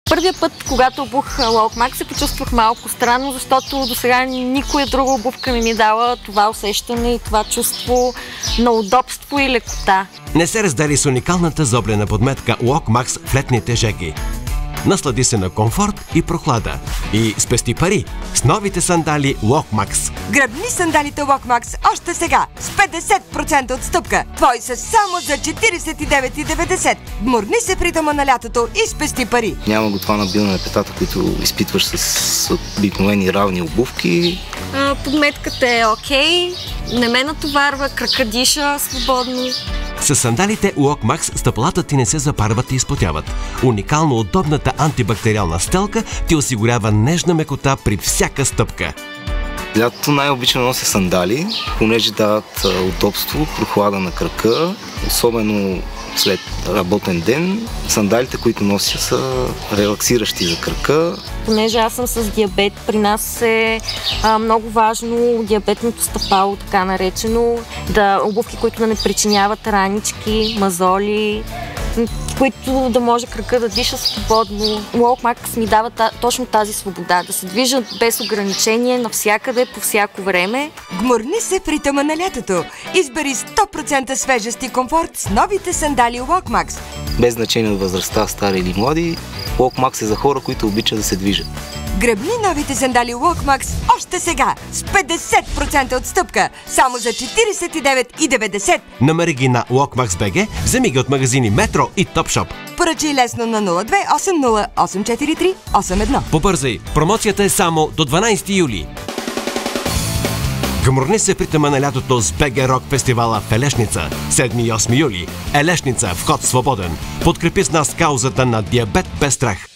Първия път, когато обух Walkmax, се почувствах малко странно, защото досега никоя друга обувка не ми дала това усещане и това чувство на удобство и лекота. Не се раздели с уникалната зоблена подметка Walkmax в летните жеги. Наслади се на комфорт и прохлада. И спести пари с новите сандали Walkmax. Гръбни сандалите Walkmax още сега с 50% отстъпка. Твои са само за 49,90. Гмурни се при дома на лятото и спести пари. Няма го това набиване на петата, които изпитваш с обикновени равни обувки. Подметката е окей, не ме натоварва, крака диша свободно. С сандалите Walkmax стъпалата ти не се запарват и изпотяват. Уникално удобната антибактериална стелка ти осигурява нежна мекота при всяка стъпка. Лятото най-обичано нося сандали, понеже дават удобство, прохлада на крака, особено след работен ден. Сандалите, които нося, са релаксиращи за крака. Понеже аз съм с диабет, при нас е много важно диабетното стъпало, така наречено, обувки, които да не причиняват ранички, мазоли, които да може крака да диша свободно. Walkmax ми дава точно тази свобода, да се движат без ограничение навсякъде, по всяко време. Гмурни се при тъма на лятото. Избери 100% свежест и комфорт с новите сандали Walkmax. Без значение от възрастта, стари или млади, Walkmax е за хора, които обичат да се движат. Гръбни новите сандали Walkmax още сега с 50% отстъпка. Само за 49,90. Намери ги на Walkmax BG, вземи ги от магазини Метро и Топшоп. Поръчай лесно на 02 80 843 81. Побързай, промоцията е само до 12 юли. Гмурни се при тъма на лятото с БГ Рок фестивала в Елешница. 7 и 8 юли. Елешница, вход свободен. Подкрепи с нас каузата на диабет без страх.